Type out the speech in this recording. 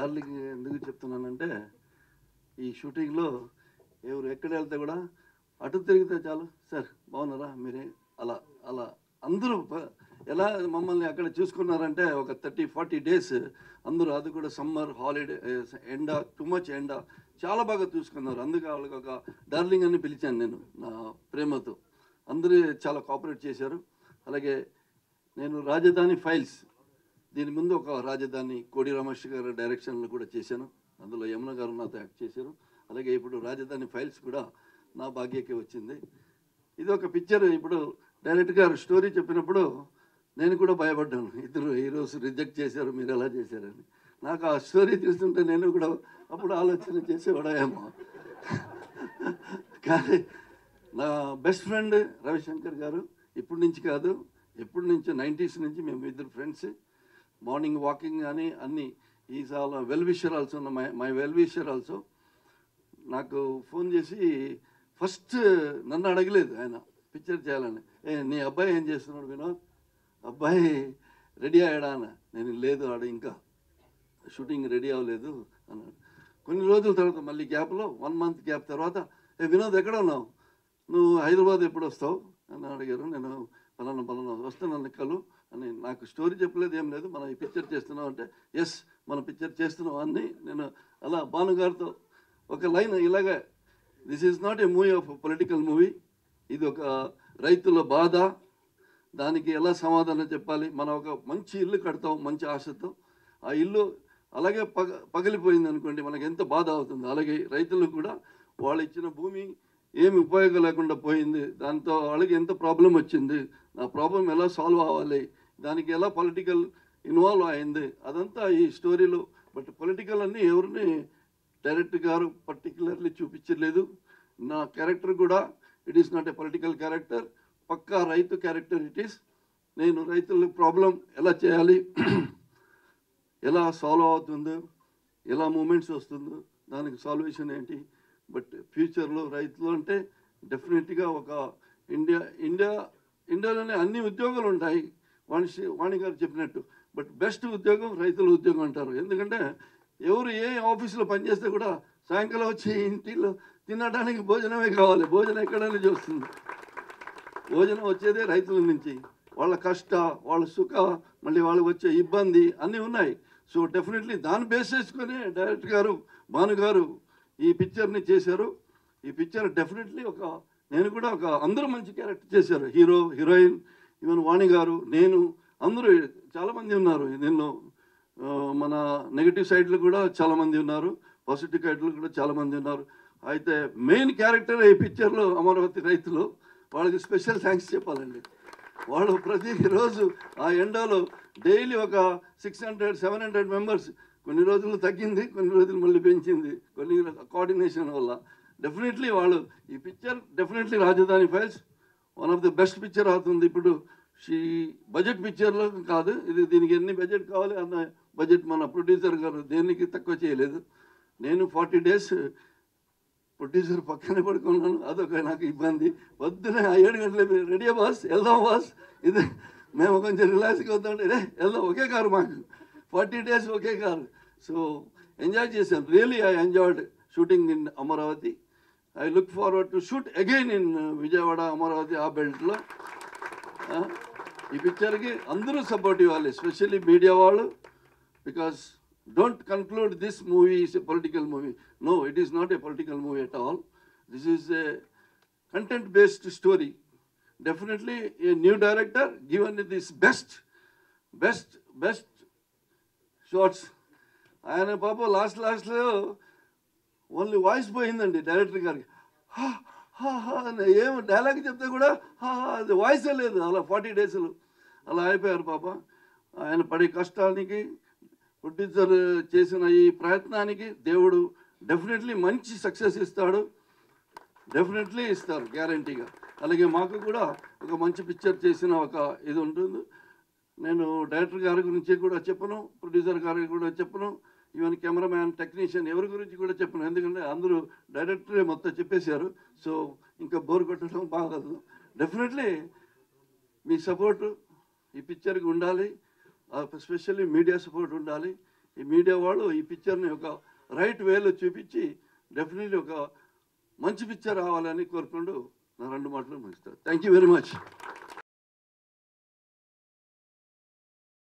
Darling ఎందుకు చెప్తున్నానంటే ఈ షూటింగ్లో ఎవరు ఎక్కడ వెళ్తే కూడా అటు తిరిగితే చాలు సార్ బాగున్నారా మీరే అలా అలా అందరూ ఎలా మమ్మల్ని అక్కడ చూసుకున్నారంటే ఒక 30-40 డేస్ అందరూ, అది కూడా సమ్మర్ హాలిడే, ఎండ, టూ మచ్ ఎండ, చాలా బాగా చూసుకున్నారు. అందుకే వాళ్ళకి ఒక డార్లింగ్ అని పిలిచాను నేను నా ప్రేమతో. అందరూ చాలా కోఆపరేట్ చేశారు. అలాగే నేను రాజధాని ఫైల్స్, దీని ముందు ఒక రాజధాని కోడి రామేశ్వర గారి డైరెక్షన్లో కూడా చేశాను. అందులో యమున గారు నాతో యాక్ట్ చేశారు. అలాగే ఇప్పుడు రాజధాని ఫైల్స్ కూడా నా భాగ్యకి వచ్చింది. ఇది ఒక పిక్చర్. ఇప్పుడు డైరెక్టర్ గారు స్టోరీ చెప్పినప్పుడు నేను కూడా భయపడ్డాను, ఇద్దరు హీరోస్ రిజెక్ట్ చేశారు, మీరు ఎలా చేశారని. నాకు ఆ స్టోరీ చూస్తుంటే నేను కూడా అప్పుడు ఆలోచన చేసేవాడేమో. కానీ నా బెస్ట్ ఫ్రెండ్ రవిశంకర్ గారు, ఇప్పటి నుంచి కాదు, ఎప్పటి నుంచో 90s నుంచి మేము ఇద్దరు ఫ్రెండ్స్. మార్నింగ్ వాకింగ్ కానీ అన్నీ. Is all well wisher also, my well wisher also. నాకు ఫోన్ చేసి ఫస్ట్ నన్ను అడగలేదు ఆయన పిక్చర్ చేయాలని. నీ అబ్బాయి ఏం చేస్తున్నాడు వినోద్, అబ్బాయి రెడీ అయ్యాడా అన్న. నేను లేదు, ఆడ ఇంకా షూటింగ్ రెడీ అవ్వలేదు అన్నాడు. కొన్ని రోజుల తర్వాత మళ్ళీ గ్యాప్లో 1 month గ్యాప్ తర్వాత, వినోద్ ఎక్కడ ఉన్నావు, నువ్వు హైదరాబాద్ ఎప్పుడు వస్తావు అని అడిగారు. నేను పలానా వస్తున్నాను లెక్కలు అని. నాకు స్టోరీ చెప్పలేదు, ఏం లేదు. మనం ఈ పిక్చర్ చేస్తున్నావు అంటే, ఎస్ మన పిక్చర్ చేస్తున్నావు అని నేను అలా భానుగారితో ఒక లైన్ ఇలాగే, this is not a movie of political movie, ఇది ఒక రైతుల బాధ, దానికి ఎలా సమాధానం చెప్పాలి. మనం ఒక మంచి ఇల్లు కడతాం మంచి ఆశతో, ఆ ఇల్లు అలాగే పగిలిపోయింది అనుకోండి, మనకి ఎంత బాధ అవుతుంది. అలాగే రైతులకు కూడా వాళ్ళు ఇచ్చిన భూమి ఏమి ఉపయోగం లేకుండా పోయింది, దాంతో వాళ్ళకి ఎంత ప్రాబ్లం వచ్చింది, ఆ ప్రాబ్లం ఎలా సాల్వ్ అవ్వాలి, దానికి ఎలా పొలిటికల్ ఇన్వాల్వ్ అయింది, అదంతా ఈ స్టోరీలో. బట్ పొలిటికల్ అన్నీ ఎవరిని డైరెక్టర్ గారు పర్టికులర్లీ చూపించలేదు. నా క్యారెక్టర్ కూడా it is not a political character, పక్కా రైతు క్యారెక్టర్ ఇట్ ఈస్. నేను రైతుల ప్రాబ్లం ఎలా చేయాలి, ఎలా సాల్వ్ అవుతుందో, ఎలా మూమెంట్స్ వస్తుందో, దానికి సాల్వేషన్ ఏంటి. బట్ ఫ్యూచర్లో రైతులు అంటే డెఫినెట్గా ఒక ఇండియాలోనే అన్ని ఉద్యోగాలు ఉంటాయి, వాణి గారు చెప్పినట్టు. బట్ బెస్ట్ ఉద్యోగం రైతుల ఉద్యోగం అంటారు. ఎందుకంటే ఎవరు ఏ ఆఫీసులో పనిచేస్తే కూడా సాయంకాలం వచ్చి ఇంటిలో తినడానికి భోజనమే కావాలి. భోజనం ఎక్కడ నుంచి వస్తుంది? భోజనం వచ్చేదే రైతుల నుంచి. వాళ్ళ కష్ట, వాళ్ళ సుఖ, మళ్ళీ వాళ్ళకి వచ్చే ఇబ్బంది అన్నీ ఉన్నాయి. సో డెఫినెట్లీ దాన్ని బేస్ చేసుకొని డైరెక్టర్ గారు భానుగారు ఈ పిక్చర్ని చేశారు. ఈ పిక్చర్ డెఫినెట్లీ నేను కూడా అందరూ మంచి క్యారెక్టర్ చేశారు. హీరో, హీరోయిన్, ఈవెన్ వాణి గారు, నేను, అందరూ చాలామంది ఉన్నారు దీనిలో. మన నెగిటివ్ సైడ్లు కూడా చాలామంది ఉన్నారు, పాజిటివ్ సైడ్లు కూడా చాలామంది ఉన్నారు. అయితే మెయిన్ క్యారెక్టర్ ఈ పిక్చర్లో అమరావతి రైతులు. వాళ్ళకి స్పెషల్ థ్యాంక్స్ చెప్పాలండి. వాళ్ళు ప్రతిరోజు ఆ ఎండలో డైలీ ఒక 600-700 మెంబర్స్, కొన్ని రోజులు తగ్గింది, కొన్ని రోజులు మళ్ళీ పెంచింది, కొన్ని కోఆర్డినేషన్ వల్ల. డెఫినెట్లీ వాళ్ళు ఈ పిక్చర్ డెఫినెట్లీ రాజధాని files one of the best picture అవుతుంది. ఇప్పుడు బడ్జెట్ పిక్చర్లో కాదు ఇది, దీనికి ఎన్ని బడ్జెట్ కావాలి అన్న బడ్జెట్ మన ప్రొడ్యూసర్ గారు దేనికి తక్కువ చేయలేదు. నేను 40 days ప్రొడ్యూసర్ పక్కనే పడుకున్నాను, అదొక నాకు ఇబ్బంది. పొద్దునే 7 గంటలే రెడీ బాస్ వెళ్దాం బాస్, ఇది మేము కొంచెం రిలాక్స్గా అవుతామంటే వెళ్దాం, ఒకే కారు మాకు 40 days ఒకే కారు. సో ఎంజాయ్ చేశాను. Really I enjoyed shooting in Amaravati. I look forward to shoot again in Vijayawada, Amaravati, ఆ బెల్ట్లో. ఈ పిక్చర్కి అందరూ సపోర్ట్ ఇవ్వాలి, ఎస్పెషల్లీ మీడియా వాళ్ళు. Because don't conclude this movie is a political movie. No, it is not a political movie at all. This is a content-based story. Definitely a new director given this best shots. ఆయన పాప లాస్ట్లో only voice పోయిందండి director గారికి. ఏం dialogue చెప్తే కూడా అది వాయిసే లేదు. అలా 40 days అలా అయిపోయారు పాప. ఆయన పడే కష్టానికి, ప్రొడ్యూసర్ చేసిన ఈ ప్రయత్నానికి దేవుడు డెఫినెట్లీ మంచి సక్సెస్ ఇస్తాడు, డెఫినెట్లీ ఇస్తారు గ్యారంటీగా. అలాగే మాకు కూడా ఒక మంచి పిక్చర్ చేసిన ఒక ఇది ఉంటుంది. నేను డైరెక్టర్ గారి గురించి కూడా చెప్పను, ప్రొడ్యూసర్ గారికి కూడా చెప్పను, ఈవెన్ కెమెరామ్యాన్, టెక్నీషియన్ ఎవరి గురించి కూడా చెప్పను. ఎందుకంటే అందరూ డైరెక్టరే మొత్తం చెప్పేశారు. సో ఇంకా బోర్ కొట్టడం బాగదు. డెఫినెట్లీ మీ సపోర్టు ఈ పిక్చర్కి ఉండాలి, ఎస్పెషల్లీ మీడియా సపోర్ట్ ఉండాలి. ఈ మీడియా వాళ్ళు ఈ పిక్చర్ని ఒక రైట్ వేలో చూపించి డెఫినెట్లీ ఒక మంచి పిక్చర్ రావాలని కోరుకుంటూ నా 2 మాటలు ముగిస్తాను. Thank you very much.